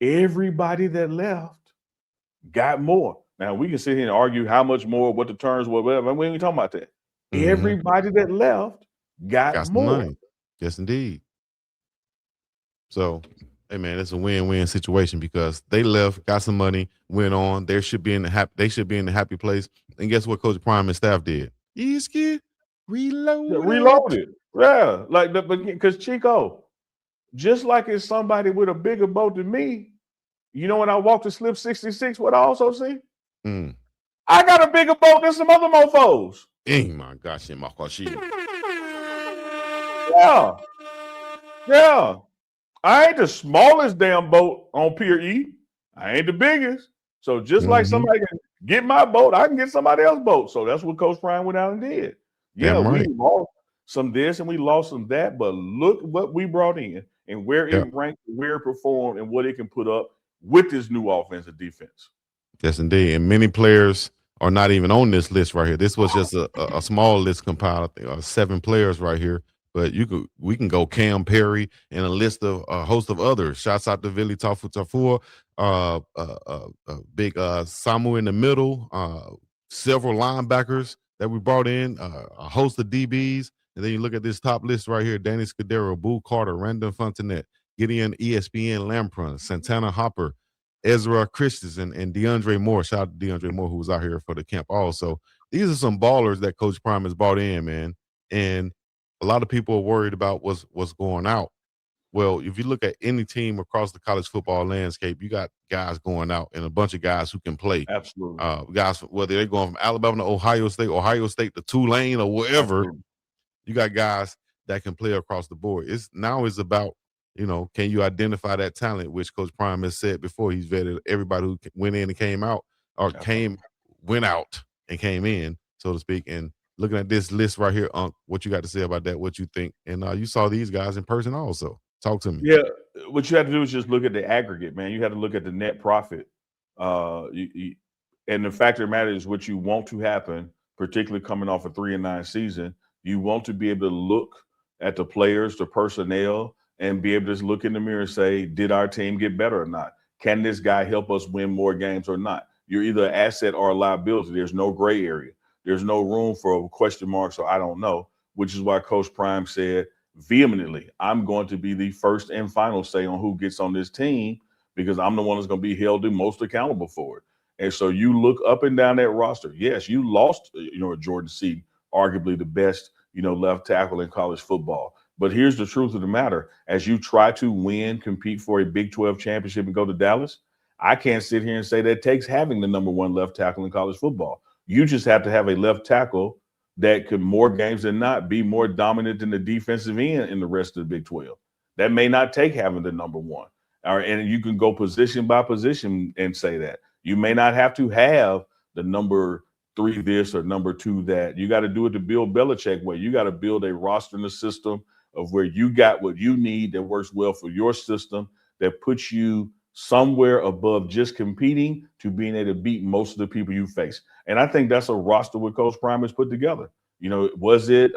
everybody that left got more. Now we can sit here and argue how much more, what the terms were, whatever. We ain't talking about that. Mm-hmm. Everybody that left got Got some more. money. Yes, indeed. So, hey man, it's a win-win situation because they left, got some money, went on. They should be in the happy place. And guess what Coach Prime and staff did? Easky Yeah, reloaded. reloaded. Yeah. Like the because Chico, just like it's somebody with a bigger boat than me, when I walk to slip 66, what I also see? Mm. I got a bigger boat than some other mofos. Oh my gosh, my gosh. Yeah. Yeah. I ain't the smallest damn boat on Pier E. I ain't the biggest. So just like Mm-hmm. somebody can get my boat, I can get somebody else's boat. So that's what Coach Prime went out and did. Yeah, Damn we right. lost some this and we lost some that, but look what we brought in and where Yeah. it ranked, where it performed, and what it can put up with this new offensive defense. Yes, indeed. And many players are not even on this list right here. This was just a small list compiled, I think, 7 players right here. But we can go Cam Perry and a list of a host of others. Shouts out to Vili Tafur, big Samu in the middle, several linebackers that we brought in, a host of DBs. And then you look at this top list right here: Danny Scudero, Boo Carter, Randall Fontenette, Gideon ESPN Lampron, Santana Hopper, Ezra Christensen, and DeAndre Moore. Shout out to DeAndre Moore, who was out here for the camp also. These are some ballers that Coach Prime has brought in, man. And a lot of people are worried about what's going out. Well, if you look at any team across the college football landscape, you got guys going out and a bunch of guys who can play. Absolutely. Guys, whether they're going from Alabama to Ohio State to Tulane or wherever, Absolutely. you got guys that can play across the board. It's about, can you identify that talent, which Coach Prime has said before. He's vetted everybody who went in and came out or went out and came in, so to speak. And looking at this list right here, Unc, what you got to say about that? What you think? And you saw these guys in person also. Talk to me. Yeah, what you have to do is just look at the aggregate, man. You have to look at the net profit. And the fact of the matter is, what you want to happen, particularly coming off a 3-9 season, you want to be able to look at the players, the personnel, and be able to just look in the mirror and say, did our team get better or not? Can this guy help us win more games or not? You're either an asset or a liability. There's no gray area. There's no room for question marks or I don't know, which is why Coach Prime said vehemently, I'm going to be the first and final say on who gets on this team because I'm the one that's going to be held the most accountable for it. And so you look up and down that roster. Yes, you lost, Jordan Seaton, arguably the best, left tackle in college football. But here's the truth of the matter. As you try to win, compete for a Big 12 championship and go to Dallas, I can't sit here and say that takes having the number one left tackle in college football. You just have to have a left tackle that could more games than not be more dominant than the defensive end in the rest of the Big 12. That may not take having the number one. All right, and you can go position by position and say that. You may not have to have the number 3 this or number 2 that. You got to do it the Bill Belichick way. You got to build a roster in the system of where you got what you need that works well for your system, that puts you somewhere above just competing to being able to beat most of the people you face. And I think that's a roster what Coach Prime has put together. Was it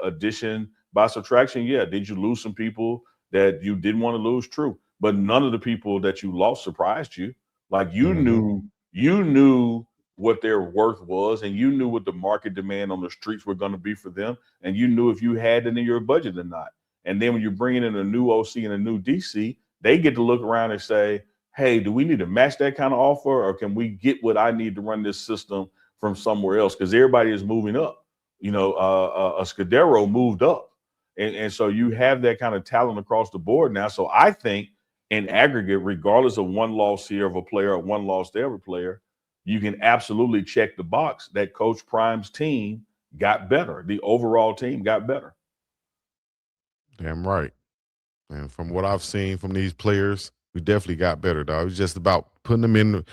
addition by subtraction? Yeah. Did you lose some people that you didn't want to lose? True. But none of the people that you lost surprised you. Like Mm-hmm. you knew what their worth was, and you knew what the market demand on the streets were going to be for them, and you knew if you had it in your budget or not. And then when you're bringing in a new OC and a new DC, they get to look around and say, hey, do we need to match that kind of offer, or can we get what I need to run this system from somewhere else? Because everybody is moving up. A Scudero moved up. And so you have that kind of talent across the board now. So I think in aggregate, regardless of one loss here of a player or one loss there of a player, you can absolutely check the box that Coach Prime's team got better. The overall team got better. Damn right. And from what I've seen from these players, we definitely got better, dog. It's just about putting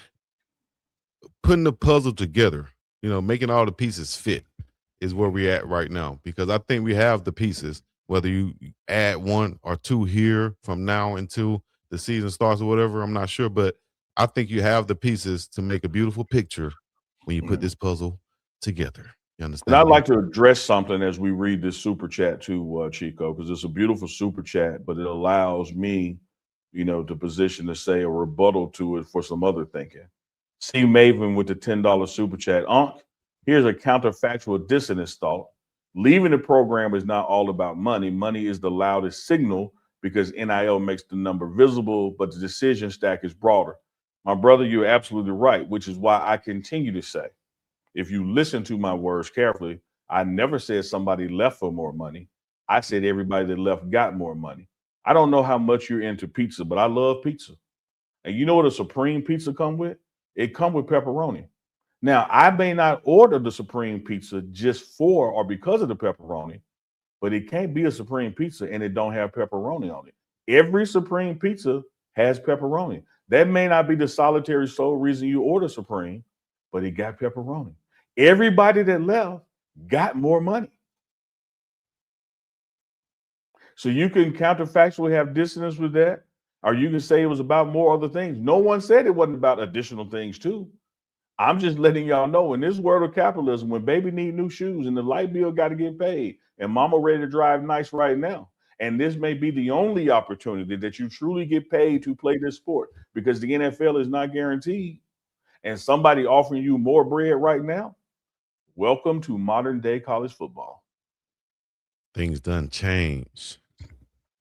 the puzzle together, making all the pieces fit is where we're at right now. Because I think we have the pieces, whether you add 1 or 2 here from now until the season starts or whatever, I'm not sure. But I think you have the pieces to make a beautiful picture when you put Mhm. this puzzle together. You And understand I'd me? like to address something as we read this super chat too, Chico, because it's a beautiful super chat, but it allows me the position to say a rebuttal to it for some other thinking. C. Maven with the $10 super chat. Here's a counterfactual dissonance thought. Leaving the program is not all about money. Money is the loudest signal because NIL makes the number visible, but the decision stack is broader. My brother, you're absolutely right, which is why I continue to say, if you listen to my words carefully, I never said somebody left for more money. I said everybody that left got more money. I don't know how much you're into pizza, but I love pizza. And you know what a supreme pizza come with? It come with pepperoni. Now, I may not order the supreme pizza just for or because of the pepperoni, but it can't be a supreme pizza and it don't have pepperoni on it. Every supreme pizza has pepperoni. That may not be the solitary sole reason you order supreme, but it got pepperoni. Everybody that left got more money. So you can counterfactually have dissonance with that, or you can say it was about more other things. No one said it wasn't about additional things too. I'm just letting y'all know, in this world of capitalism, when baby need new shoes and the light bill got to get paid and mama ready to drive nice right now, and this may be the only opportunity that you truly get paid to play this sport because the NFL is not guaranteed, and somebody offering you more bread right now, welcome to modern day college football. Things done change.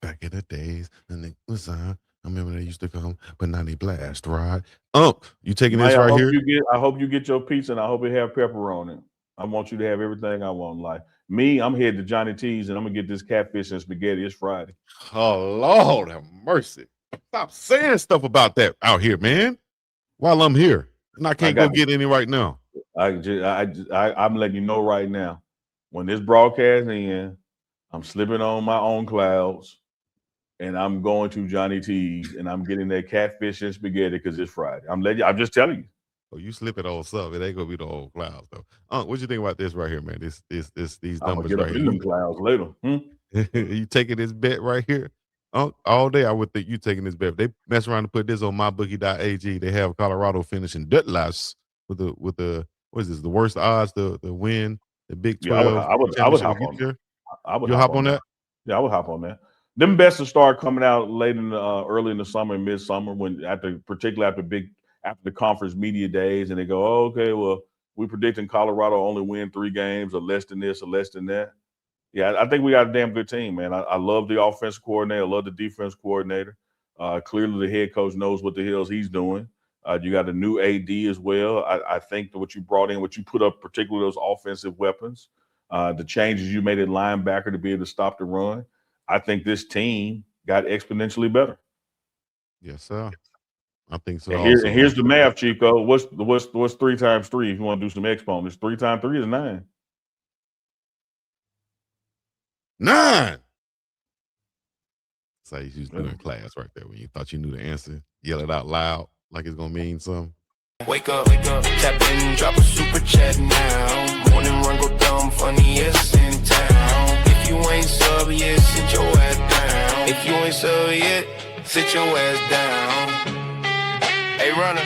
Back in the days, and it was I remember they used to come, but now they blast, right? You taking this right here? I hope you get your pizza, and I hope it have pepperoni. I want you to have everything I want in life. Me, I'm headed to Johnny T's, and I'm gonna get this catfish and spaghetti. It's Friday. Oh Lord have mercy! Stop saying stuff about that out here, man. While I'm here, and I can't go get any right now. I'm letting you know right now. When this broadcast ends, I'm slipping on my own clouds. And I'm going to Johnny T's and I'm getting that catfish and spaghetti because it's Friday. I'm just telling you. Oh, you slip it on stuff. It ain't gonna be the whole clouds though. What you think about this right here, man? These numbers right here. Clouds later. You taking this bet right here? All day I would think you taking this bet. If they mess around and put this on mybookie.ag. They have Colorado finishing dead last with the what is this? The worst odds to win the Big 12. Yeah, I would hop on that. You hop on that? Yeah, I would hop on that. Them bets will start coming out late in the early in the summer and midsummer particularly after the conference media days, and they go, oh, okay, well, we predicting Colorado only win 3 games or less than this or less than that. Yeah, I think we got a damn good team, man. I love the offensive coordinator, I love the defense coordinator. Clearly, the head coach knows what the hell he's doing. You got a new AD as well. I think that what you brought in, what you put up, particularly those offensive weapons, the changes you made at linebacker to be able to stop the run. I think this team got exponentially better. Yes, sir. I think so. And here's the math, Chico. What's 3 times 3? If you want to do some exponents, 3 times 3 is 9. 9. So you was doing class right there when you thought you knew the answer. Yell it out loud like it's gonna mean something. Wake up, tap in, drop a super chat now. Morning run go dumb, funniest in town. If you ain't sub yet, sit your ass down. If you ain't sub yet, sit your ass down. Hey, runner.